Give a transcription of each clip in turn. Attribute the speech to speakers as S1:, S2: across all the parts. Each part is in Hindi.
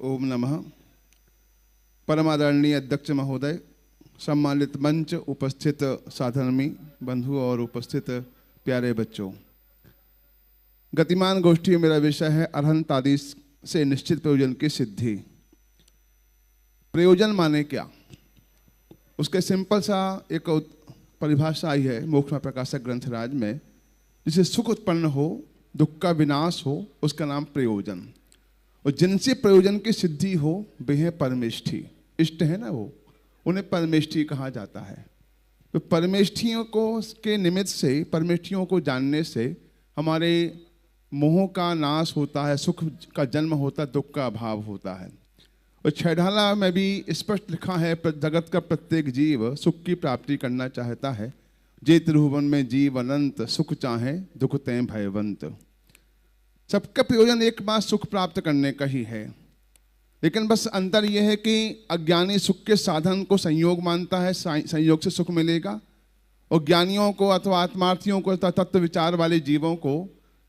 S1: ओम नमः। परमादरणीय अध्यक्ष महोदय, सम्मानित मंच, उपस्थित साधर्मी बंधु और उपस्थित प्यारे बच्चों, गतिमान गोष्ठी मेरा विषय है अरहंत आदि से निश्चित प्रयोजन की सिद्धि। प्रयोजन माने क्या, उसके सिंपल सा एक परिभाषा आई है मोक्ष प्रकाशक ग्रंथराज में, जिसे सुख उत्पन्न हो, दुख का विनाश हो, उसका नाम प्रयोजन। और जिनसे प्रयोजन की सिद्धि हो वे हैं परमेष्ठी। इष्ट है ना वो, उन्हें परमेष्ठी कहा जाता है। तो परमेष्ठियों को के निमित्त से, परमेष्ठियों को जानने से हमारे मोह का नाश होता है, सुख का जन्म होता है, दुख का अभाव होता है। और छैढाला में भी स्पष्ट लिखा है, जगत का प्रत्येक जीव सुख की प्राप्ति करना चाहता है। जे त्रिभुवन में जीव अनंत, सुख चाहे दुख तें भयवंत। सबका प्रयोजन एक बार सुख प्राप्त करने का ही है, लेकिन बस अंतर यह है कि अज्ञानी सुख के साधन को संयोग मानता है, संयोग से सुख मिलेगा, और ज्ञानियों को अथवा आत्मार्थियों को, तत्व विचार वाले जीवों को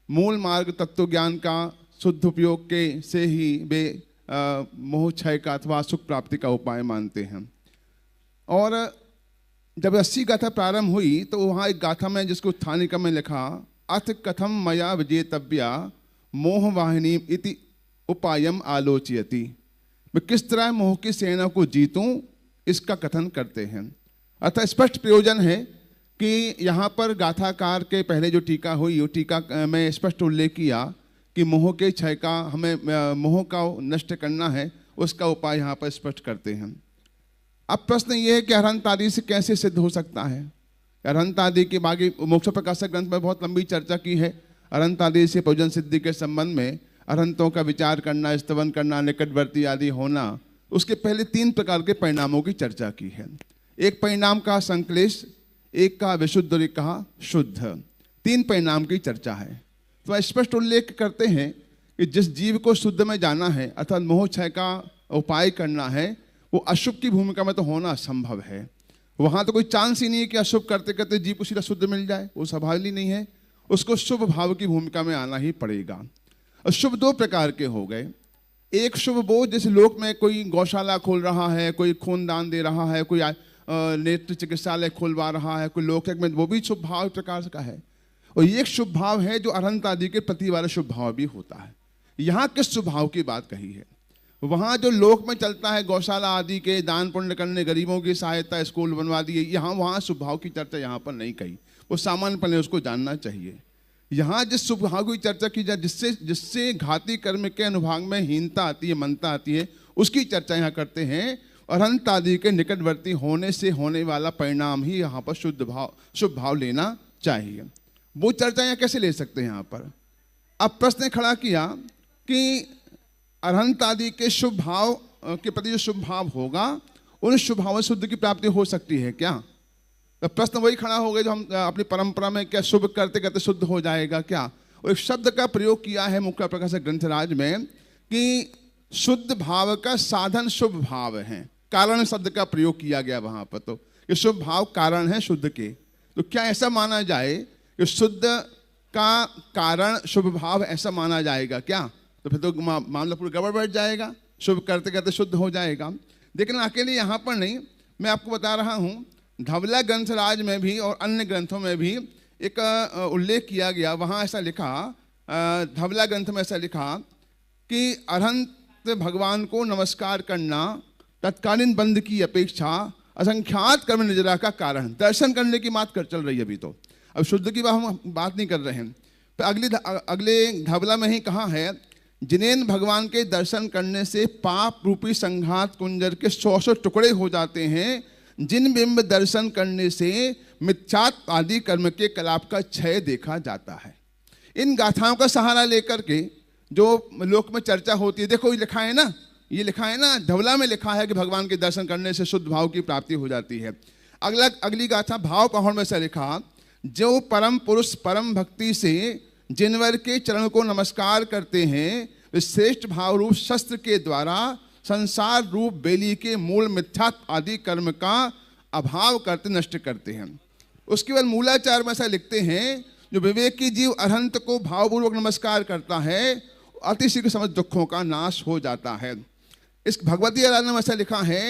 S1: मूल मार्ग तत्व ज्ञान का शुद्ध उपयोग के से ही वे मोह क्षय का अथवा सुख प्राप्ति का उपाय मानते हैं। और जब 80 गाथा प्रारंभ हुई तो वहाँ एक गाथा में, जिसको उत्थानिका में लिखा, अथ कथम मया विजेतव्या मोह वाहिनी इति उपायम आलोचयति। मैं किस तरह मोह की सेना को जीतूं, इसका कथन करते हैं। अतः स्पष्ट प्रयोजन है कि यहाँ पर गाथाकार के पहले जो टीका हुई, वो टीका में स्पष्ट उल्लेख किया कि मोह के क्षय का, हमें मोह का नष्ट करना है, उसका उपाय यहाँ पर स्पष्ट करते हैं। अब प्रश्न ये है कि अरहंत आदि से कैसे सिद्ध हो सकता है। अरहंत आदि के बाकी मोक्ष प्रकाशक ग्रंथ में बहुत लंबी चर्चा की है। अरहंत आदि से प्रयोजन सिद्धि के संबंध में अरहंतों का विचार करना, स्तवन करना, निकटवर्ती आदि होना, उसके पहले 3 प्रकार के परिणामों की चर्चा की है। एक परिणाम कहा संक्लेश, एक कहा विशुद्ध और एक कहा शुद्ध। 3 परिणाम की चर्चा है। तो स्पष्ट उल्लेख करते हैं कि जिस जीव को शुद्ध में जाना है अर्थात मोह क्षय का उपाय करना है, वो अशुभ की भूमिका में तो होना असंभव है। वहाँ तो कोई चांस ही नहीं है कि अशुभ करते करते जीव को सीधा शुद्ध मिल जाए, वो स्वाभाविक ही नहीं है। उसको शुभ भाव की भूमिका में आना ही पड़ेगा। और शुभ 2 प्रकार के हो गए। एक शुभ वो, जैसे लोक में कोई गौशाला खोल रहा है, कोई खून दान दे रहा है, कोई नेत्र चिकित्सालय खोलवा रहा है, कोई लोक में, वो भी शुभ भाव प्रकार का है। और एक शुभ भाव है जो अरहंत आदि के प्रति वाला शुभ भाव भी होता है। यहाँ किस शुभ भाव की बात कही है? वहाँ जो लोक में चलता है, गौशाला आदि के दान पुण्य करने, गरीबों की सहायता, स्कूल बनवा दिए, यहाँ वहाँ शुभ भाव की चर्चा यहाँ पर नहीं कही। वो सामान्यपने उसको जानना चाहिए। यहाँ जिस शुभ भाव की चर्चा की जाए, जिससे घाती कर्म के अनुभाग में हीनता आती है, मनता आती है, उसकी चर्चा यहाँ करते हैं। अरहंत आदि के निकटवर्ती होने से होने वाला परिणाम ही यहाँ पर शुभ भाव लेना चाहिए। वो चर्चा यहाँ कैसे ले सकते हैं? यहाँ पर अब प्रश्न खड़ा किया कि अरहंत आदि के शुभ भाव के प्रति जो शुभ भाव होगा, उन शुभ भाव शुद्ध की प्राप्ति हो सकती है क्या? तो प्रश्न वही खड़ा हो गया जो हम अपनी परंपरा में, क्या शुभ करते करते शुद्ध हो जाएगा क्या? और एक शब्द का प्रयोग किया है मुक्ता प्रकाशक ग्रंथराज में कि शुद्ध भाव का साधन शुभ भाव है। कारण शब्द का प्रयोग किया गया वहां पर, तो ये शुभ भाव कारण है शुद्ध के। तो क्या ऐसा माना जाए कि शुद्ध का कारण शुभ भाव, ऐसा माना जाएगा क्या? तो फिर तो मामला पूरा गड़बड़ बैठ जाएगा, शुभ करते करते शुद्ध हो जाएगा। लेकिन अकेले यहाँ पर नहीं, मैं आपको बता रहा हूँ, धवला ग्रंथराज में भी और अन्य ग्रंथों में भी एक उल्लेख किया गया। वहाँ ऐसा लिखा, धवला ग्रंथ में ऐसा लिखा कि अरहंत भगवान को नमस्कार करना तत्कालीन बंद की अपेक्षा असंख्यात कर्म निजरा का कारण। दर्शन करने की बात चल रही है अभी तो, अब शुद्ध की हम बात नहीं कर रहे हैं। तो अगले धवला में ही कहा है, जिनेन भगवान के दर्शन करने से पाप रूपी संघात कुंजर के 100 टुकड़े हो जाते हैं, जिन बिंब दर्शन करने से मिथ्यात आदि कर्म के कलाप का क्षय देखा जाता है। इन गाथाओं का सहारा लेकर के जो लोक में चर्चा होती है, देखो ये लिखा है ना, ये लिखा है ना, धवला में लिखा है कि भगवान के दर्शन करने से शुद्ध भाव की प्राप्ति हो जाती है। अगली गाथा भाव पहाड़ में से लिखा, जो परम पुरुष परम भक्ति से जिनवर के चरण को नमस्कार करते हैं, वे श्रेष्ठ भाव रूप शस्त्र के द्वारा संसार रूप बेली के मूल मिथ्यात्व आदि कर्म का अभाव करते नष्ट करते हैं। उसके बाद मूलाचार में ऐसा लिखते हैं, जो विवेकी जीव अरहंत को भावपूर्वक नमस्कार करता है, अतिशीघ्र समझ दुखों का नाश हो जाता है। इस भगवती आराधना में ऐसा लिखा है,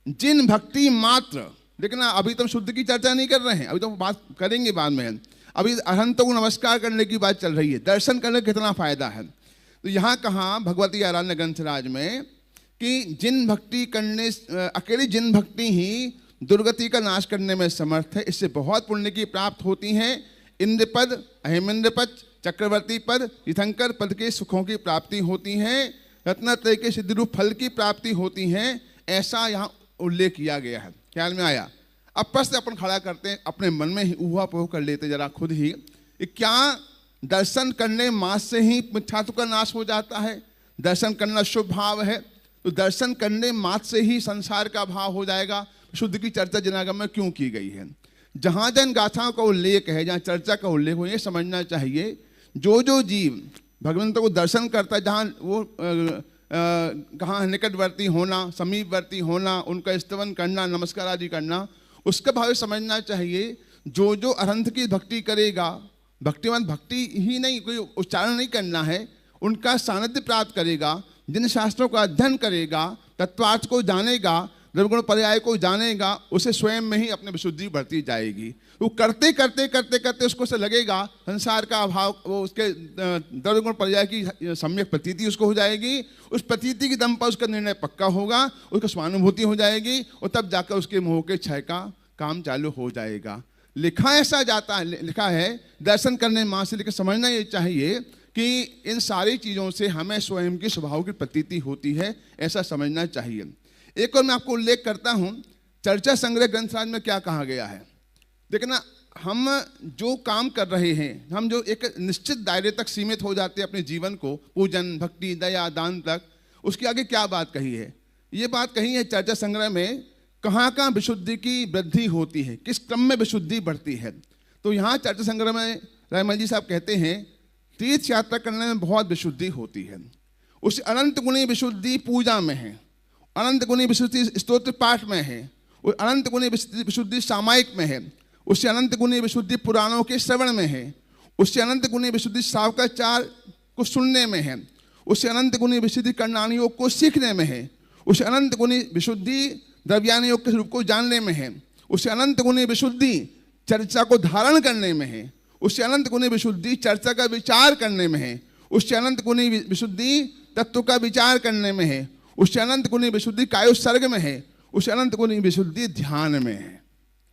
S1: जिन भक्ति मात्र, लेकिन अभी तो शुद्ध की चर्चा नहीं कर रहे हैं, अभी तो बात करेंगे बाद में। अभी अरहंत को नमस्कार करने की बात चल रही है, दर्शन करने का कितना फायदा है। तो यहाँ कहा भगवती आराधना ग्रंथराज में कि जिन भक्ति करने, अकेली जिन भक्ति ही दुर्गति का नाश करने में समर्थ है, इससे बहुत पुण्य की प्राप्त होती है। इंद्र पद, अहेमेंद्र पद, चक्रवर्ती पद, तीर्थंकर पद के सुखों की प्राप्ति होती है, रत्नत्रय के सिद्धि रूप फल की प्राप्ति होती है, ऐसा यहाँ उल्लेख किया गया है। ख्याल में आया? अब प्रश्न अपन खड़ा करते हैं, अपने मन में ही ऊहापोह कर लेते जरा खुद ही, क्या दर्शन करने मात्र से ही मिथ्यात्व का नाश हो जाता है? दर्शन करना शुभ भाव है, तो दर्शन करने मात्र से ही संसार का भाव हो जाएगा? शुद्ध की चर्चा जनागम में क्यों की गई है? जहाँ जन गाथाओं का उल्लेख है, जहाँ चर्चा का उल्लेख हो, ये समझना चाहिए जो जो जीव भगवंत को दर्शन करता है, जहाँ वो कहाँ निकटवर्ती होना, समीपवर्ती होना, उनका स्तवन करना, नमस्कार आदि करना, उसका भाव समझना चाहिए। जो जो अरहंत की भक्ति करेगा, भक्तिमान भक्ति ही नहीं, कोई उच्चारण नहीं करना है, उनका सानिध्य प्राप्त करेगा, जिन शास्त्रों का अध्ययन करेगा, तत्वार्थ को जानेगा, द्रव्यगुण पर्याय को जानेगा, उसे स्वयं में ही अपनी विशुद्धि बढ़ती जाएगी। वो करते करते करते करते उसको से लगेगा संसार का अभाव, वो उसके द्रव्यगुण पर्याय की सम्यक प्रतीति उसको हो जाएगी। उस प्रतीति के दम पर उसका निर्णय पक्का होगा, उसको स्वानुभूति हो जाएगी, और तब जाकर उसके मोह के क्षय का काम चालू हो जाएगा। लिखा ऐसा जाता है, लिखा है दर्शन करने मां से लेकर समझना ये चाहिए कि इन सारी चीज़ों से हमें स्वयं के स्वभाव की प्रतीति होती है, ऐसा समझना चाहिए। एक और मैं आपको उल्लेख करता हूं, चर्चा संग्रह ग्रंथराज में क्या कहा गया है। देखना, हम जो काम कर रहे हैं, हम जो एक निश्चित दायरे तक सीमित हो जाते हैं अपने जीवन को, पूजन, भक्ति, दया, दान तक, उसके आगे क्या बात कही है? ये बात कही है चर्चा संग्रह में, कहाँ कहाँ विशुद्धि की वृद्धि होती है, किस क्रम में विशुद्धि बढ़ती है। तो यहाँ चर्चा संग्रह में रायमल जी साहब कहते हैं, तीर्थ यात्रा करने में बहुत विशुद्धि होती है। उस अनंत गुणी विशुद्धि पूजा में है, अनंत गुणी विशुद्धि स्तोत्र पाठ में है, और अनंत गुणी विशुद्धि सामायिक में है, उससे अनंत गुणी विशुद्धि पुराणों के श्रवण में है, उससे अनंत गुणी विशुद्धि सावकाचार को सुनने में है, उससे अनंत गुणी विशुद्धि करणानी योग को सीखने में है, उससे अनंत गुणी विशुद्धि द्रव्यान योग के स्वरूप को जानने में है, उससे अनंत गुणी विशुद्धि चर्चा को धारण करने में है, उससे अनंत गुणी विशुद्धि चर्चा का विचार करने में है, उससे अनंत गुणी विशुद्धि तत्व का विचार करने में है, उससे अनंत गुणी विशुद्धि कायोत्सर्ग में है, उससे अनंत गुणी विशुद्धि ध्यान में है।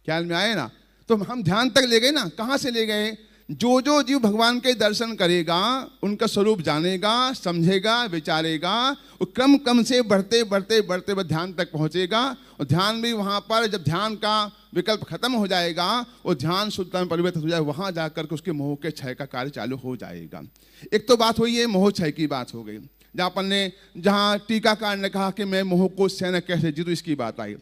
S1: ख्याल में आए ना? तो हम ध्यान तक ले गए ना। कहाँ से ले गए? जो जो जीव भगवान के दर्शन करेगा, उनका स्वरूप जानेगा, समझेगा, विचारेगा, वो क्रम क्रम से बढ़ते बढ़ते बढ़ते ध्यान तक पहुँचेगा। और ध्यान भी वहाँ पर जब ध्यान का विकल्प खत्म हो जाएगा, वो ध्यान शुद्धता में परिवर्तित हो जाए, वहाँ जाकर के उसके मोह के क्षय का कार्य चालू हो जाएगा। एक तो बात हुई है, मोह क्षय की बात हो गई, जहाँ टीकाकार ने कहा कि मैं मोह को सहना कैसे जीतूं, इसकी बात आई।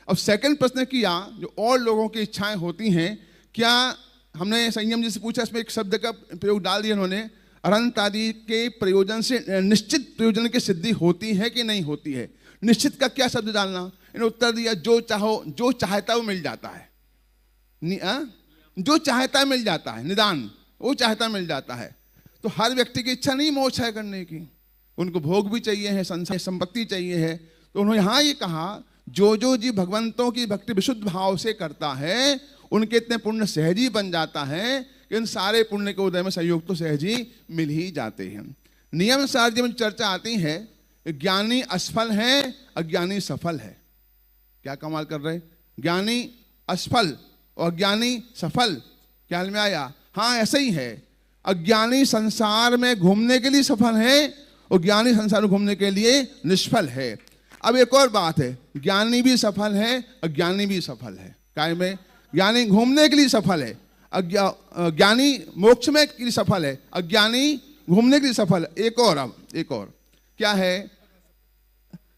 S1: अब सेकंड प्रश्न किया, जो और लोगों की इच्छाएं होती हैं, क्या हमने संयम जी से पूछा, इसमें एक शब्द का प्रयोग डाल दिया उन्होंने, अनंत आदि के प्रयोजन से निश्चित प्रयोजन की सिद्धि होती है कि नहीं होती है। निश्चित का क्या शब्द डालना? इन्होंने उत्तर दिया, जो चाहो, जो चाहता वो मिल जाता है। जो चाहता मिल जाता है, निदान वो चाहता मिल जाता है। तो हर व्यक्ति की इच्छा नहीं मोह क्षय करने की, उनको भोग भी चाहिए है, संसार संपत्ति चाहिए है। तो उन्होंने यहाँ ये कहा, जो जो जीव भगवंतों की भक्ति विशुद्ध भाव से करता है, उनके इतने पुण्य सहज ही बन जाता है कि इन सारे पुण्य के उदय में सहयोग तो सहज ही मिल ही जाते हैं। नियम सार जब चर्चा आती है, ज्ञानी असफल है, अज्ञानी सफल है। क्या कमाल कर रहे? ज्ञानी असफल और अज्ञानी सफल। क्या में आया? हाँ, ऐसा ही है। अज्ञानी संसार में घूमने के लिए सफल है और ज्ञानी संसार में घूमने के लिए निष्फल है। अब एक और बात है, ज्ञानी भी सफल है, अज्ञानी भी सफल है। काय में? ज्ञानी घूमने के लिए सफल है, ज्ञानी मोक्ष में के लिए सफल है, अज्ञानी घूमने के लिए सफल है। एक और, अब एक और क्या है?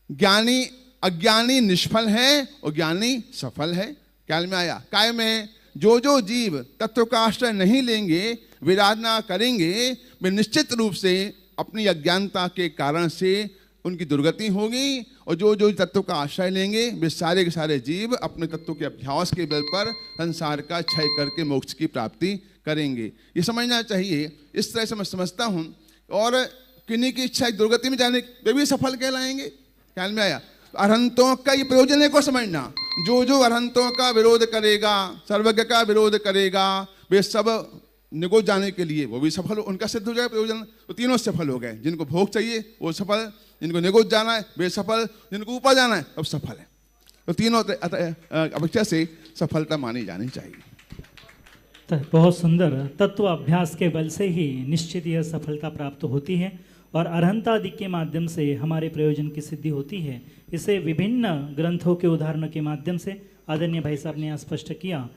S1: ज्ञानी अज्ञानी निष्फल है और ज्ञानी सफल है। क्या में आया? काय में? जो जो जीव तत्व का आश्रय नहीं लेंगे, विराधना करेंगे, वे निश्चित रूप से अपनी अज्ञानता के कारण से उनकी दुर्गति होगी, और जो जो तत्व का आश्रय लेंगे, वे सारे के सारे जीव अपने तत्व के अभ्यास के बल पर संसार का क्षय करके मोक्ष की प्राप्ति करेंगे। ये समझना चाहिए। इस तरह से मैं समझता हूँ। और किन्हीं की इच्छा दुर्गति में जाने, वे भी सफल कहलाएंगे। ख्याल में आया? अरहंतों का ये प्रयोजन है को समझना, जो जो अरहंतों का विरोध करेगा, सर्वज्ञ का विरोध करेगा, वे सब निगोज जाने के लिए वो भी सफल हो, उनका सिद्ध हो जाएगा प्रयोजन। तो तीनों सफल हो गए, जिनको भोग चाहिए वो सफल, जिनको निगोज जाना है वे सफल, जिनको ऊपर जाना है अब सफल है। तो तीनों अपेक्षा से सफलता मानी जानी चाहिए।
S2: बहुत सुंदर। तत्व अभ्यास के बल से ही निश्चित यह सफलता प्राप्त होती है और अरहंतादि के माध्यम से हमारे प्रयोजन की सिद्धि होती है। इसे विभिन्न ग्रंथों के उदाहरणों के माध्यम से आदरणीय भाई साहब ने यहाँ स्पष्ट किया।